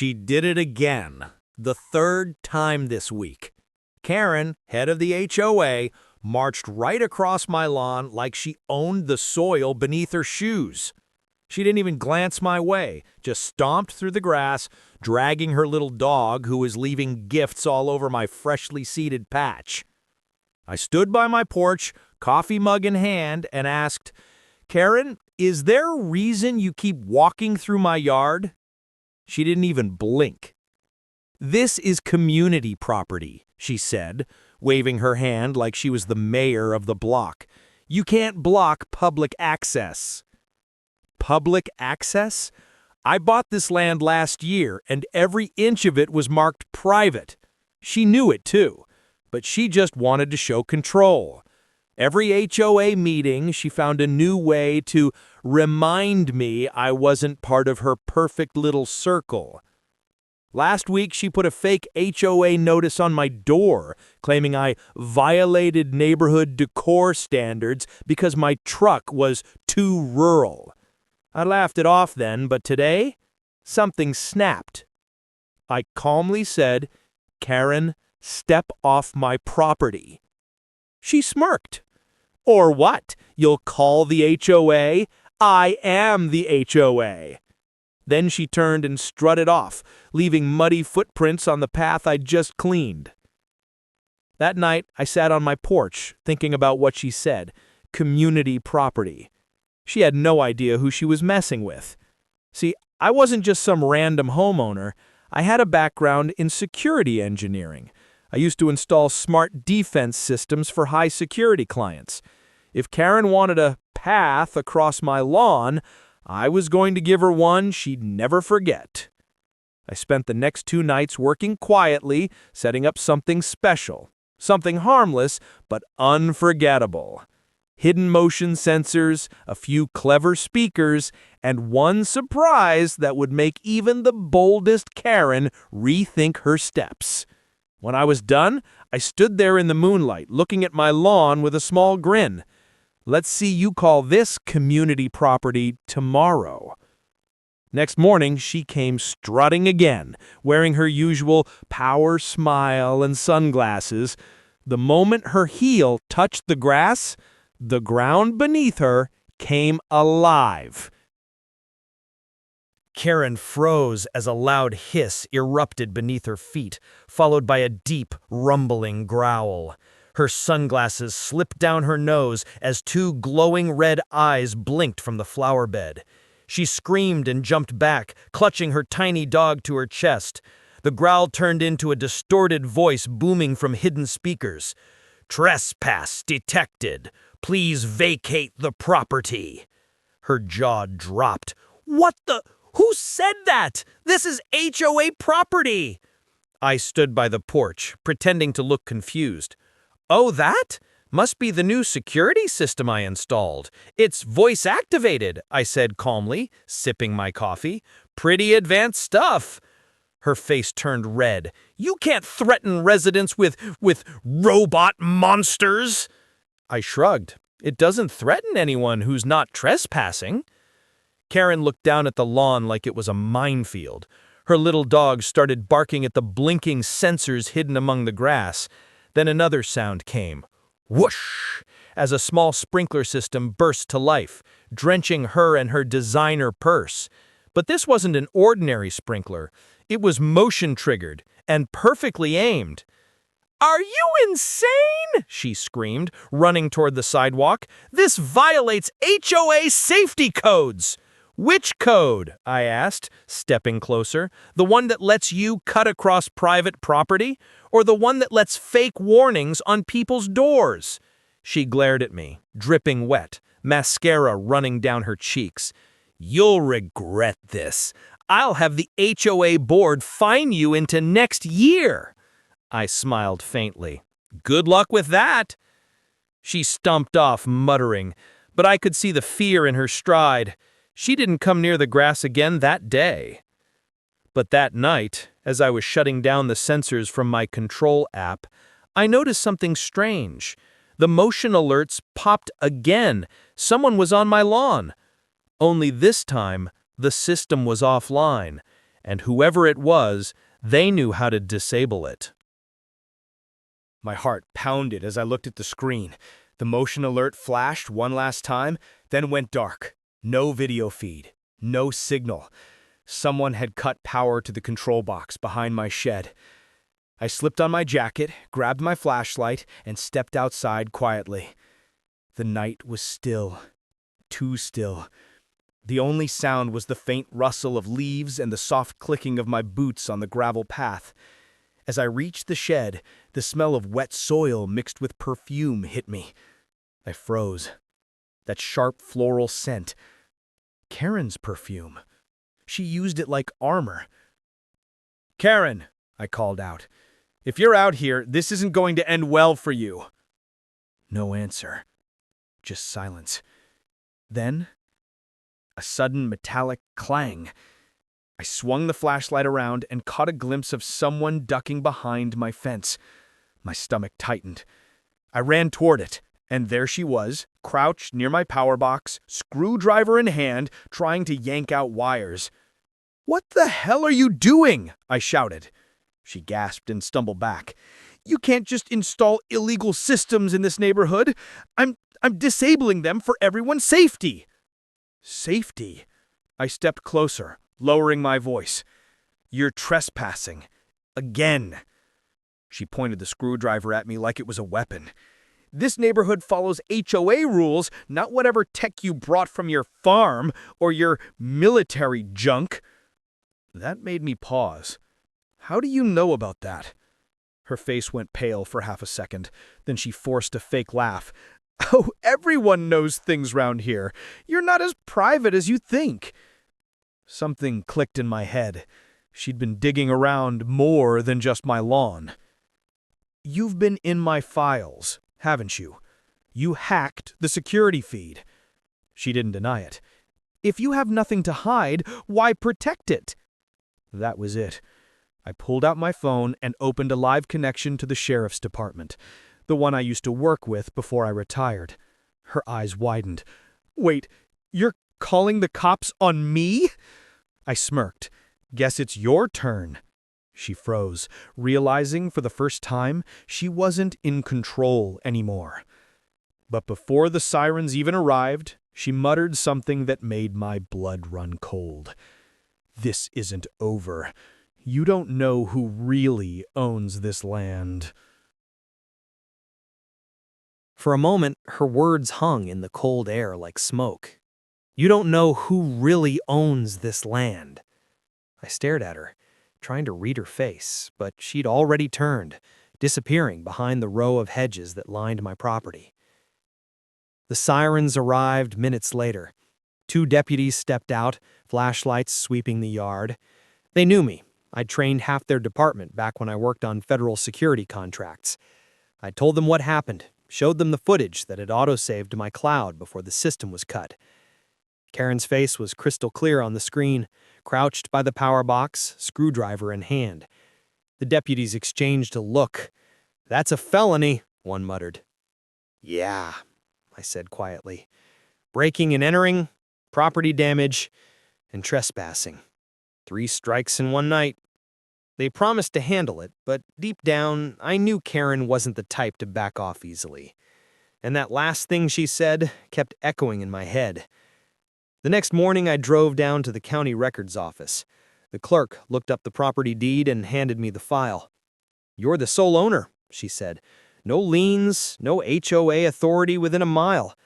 She did it again, the third time this week. Karen, head of the HOA, marched right across my lawn like she owned the soil beneath her shoes. She didn't even glance my way, just stomped through the grass, dragging her little dog who was leaving gifts all over my freshly seeded patch. I stood by my porch, coffee mug in hand, and asked, "Karen, is there a reason you keep walking through my yard?" She didn't even blink. "This is community property," she said, waving her hand like she was the mayor of the block. "You can't block public access." Public access? I bought this land last year, and every inch of it was marked private. She knew it too, but she just wanted to show control. Every HOA meeting, she found a new way to remind me I wasn't part of her perfect little circle. Last week, she put a fake HOA notice on my door, claiming I violated neighborhood decor standards because my truck was too rural. I laughed it off then, but today, something snapped. I calmly said, "Karen, step off my property." She smirked. "Or what? You'll call the HOA? I am the HOA." Then she turned and strutted off, leaving muddy footprints on the path I'd just cleaned. That night, I sat on my porch, thinking about what she said, community property. She had no idea who she was messing with. See, I wasn't just some random homeowner. I had a background in security engineering. I used to install smart defense systems for high-security clients. If Karen wanted a path across my lawn, I was going to give her one she'd never forget. I spent the next 2 nights working quietly, setting up something special, something harmless but unforgettable. Hidden motion sensors, a few clever speakers, and one surprise that would make even the boldest Karen rethink her steps. When I was done, I stood there in the moonlight, looking at my lawn with a small grin. Let's see you call this community property tomorrow. Next morning, she came strutting again, wearing her usual power smile and sunglasses. The moment her heel touched the grass, the ground beneath her came alive. Karen froze as a loud hiss erupted beneath her feet, followed by a deep, rumbling growl. Her sunglasses slipped down her nose as 2 glowing red eyes blinked from the flower bed. She screamed and jumped back, clutching her tiny dog to her chest. The growl turned into a distorted voice booming from hidden speakers. "Trespass detected. Please vacate the property." Her jaw dropped. "What the? Who said that? This is HOA property." I stood by the porch, pretending to look confused. "Oh, that? Must be the new security system I installed. It's voice-activated," I said calmly, sipping my coffee. "Pretty advanced stuff." Her face turned red. "You can't threaten residents with robot monsters." I shrugged. "It doesn't threaten anyone who's not trespassing." Karen looked down at the lawn like it was a minefield. Her little dog started barking at the blinking sensors hidden among the grass. Then another sound came. Whoosh! As a small sprinkler system burst to life, drenching her and her designer purse. But this wasn't an ordinary sprinkler. It was motion-triggered and perfectly aimed. "Are you insane?" she screamed, running toward the sidewalk. "This violates HOA safety codes." "Which code?" I asked, stepping closer. "The one that lets you cut across private property? Or the one that lets fake warnings on people's doors?" She glared at me, dripping wet, mascara running down her cheeks. "You'll regret this. I'll have the HOA board fine you into next year." I smiled faintly. "Good luck with that." She stomped off, muttering, but I could see the fear in her stride. She didn't come near the grass again that day. But that night, as I was shutting down the sensors from my control app, I noticed something strange. The motion alerts popped again. Someone was on my lawn. Only this time, the system was offline, and whoever it was, they knew how to disable it. My heart pounded as I looked at the screen. The motion alert flashed one last time, then went dark. No video feed. No signal. Someone had cut power to the control box behind my shed. I slipped on my jacket, grabbed my flashlight, and stepped outside quietly. The night was still. Too still. The only sound was the faint rustle of leaves and the soft clicking of my boots on the gravel path. As I reached the shed, the smell of wet soil mixed with perfume hit me. I froze. That sharp floral scent. Karen's perfume. She used it like armor. "Karen," I called out. "If you're out here, this isn't going to end well for you." No answer. Just silence. Then, a sudden metallic clang. I swung the flashlight around and caught a glimpse of someone ducking behind my fence. My stomach tightened. I ran toward it, and there she was, crouched near my power box, screwdriver in hand, trying to yank out wires. "What the hell are you doing?" I shouted. She gasped and stumbled back. "You can't just install illegal systems in this neighborhood. I'm disabling them for everyone's safety." Safety? I stepped closer, lowering my voice. "You're trespassing. Again." She pointed the screwdriver at me like it was a weapon. "This neighborhood follows HOA rules, not whatever tech you brought from your farm or your military junk." That made me pause. "How do you know about that?" Her face went pale for half a second. Then she forced a fake laugh. "Oh, everyone knows things round here. You're not as private as you think." Something clicked in my head. She'd been digging around more than just my lawn. "You've been in my files, haven't you? You hacked the security feed." She didn't deny it. "If you have nothing to hide, why protect it?" That was it. I pulled out my phone and opened a live connection to the sheriff's department, the one I used to work with before I retired. Her eyes widened. "Wait, you're calling the cops on me?" I smirked. "Guess it's your turn." She froze, realizing for the first time she wasn't in control anymore. But before the sirens even arrived, she muttered something that made my blood run cold. "This isn't over. You don't know who really owns this land." For a moment, her words hung in the cold air like smoke. "You don't know who really owns this land." I stared at her, trying to read her face, but she'd already turned, disappearing behind the row of hedges that lined my property. The sirens arrived minutes later. 2 deputies stepped out, flashlights sweeping the yard. They knew me. I'd trained half their department back when I worked on federal security contracts. I told them what happened, showed them the footage that had autosaved to my cloud before the system was cut. Karen's face was crystal clear on the screen, crouched by the power box, screwdriver in hand. The deputies exchanged a look. "That's a felony," one muttered. "Yeah," I said quietly. "Breaking and entering, property damage, and trespassing. 3 strikes in one night." They promised to handle it, but deep down, I knew Karen wasn't the type to back off easily. And that last thing she said kept echoing in my head. The next morning, I drove down to the county records office. The clerk looked up the property deed and handed me the file. "You're the sole owner," she said. "No liens, no HOA authority within a mile."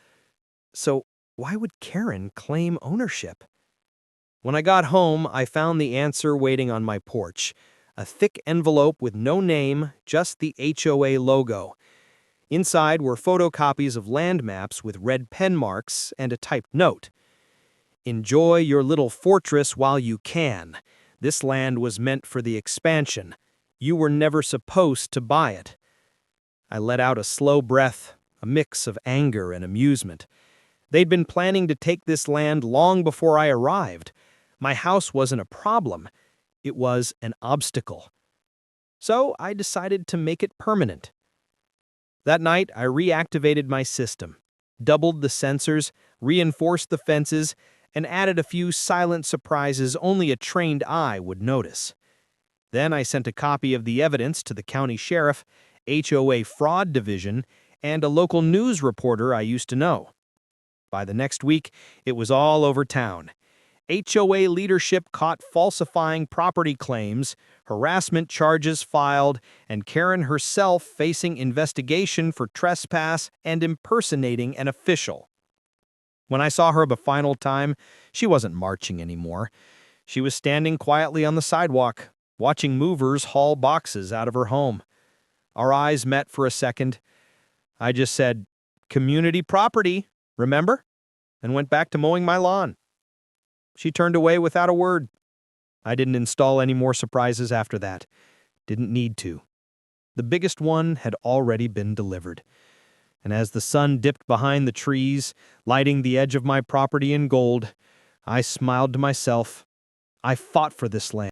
So why would Karen claim ownership? When I got home, I found the answer waiting on my porch. A thick envelope with no name, just the HOA logo. Inside were photocopies of land maps with red pen marks and a typed note. "Enjoy your little fortress while you can. This land was meant for the expansion. You were never supposed to buy it." I let out a slow breath, a mix of anger and amusement. They'd been planning to take this land long before I arrived. My house wasn't a problem. It was an obstacle. So I decided to make it permanent. That night, I reactivated my system, doubled the sensors, reinforced the fences, and added a few silent surprises only a trained eye would notice. Then I sent a copy of the evidence to the county sheriff, HOA fraud division, and a local news reporter I used to know. By the next week, it was all over town. HOA leadership caught falsifying property claims, harassment charges filed, and Karen herself facing investigation for trespass and impersonating an official. When I saw her the final time, she wasn't marching anymore. She was standing quietly on the sidewalk, watching movers haul boxes out of her home. Our eyes met for a second. I just said, "Community property, remember?" and went back to mowing my lawn. She turned away without a word. I didn't install any more surprises after that. Didn't need to. The biggest one had already been delivered. And as the sun dipped behind the trees, lighting the edge of my property in gold, I smiled to myself. I fought for this land.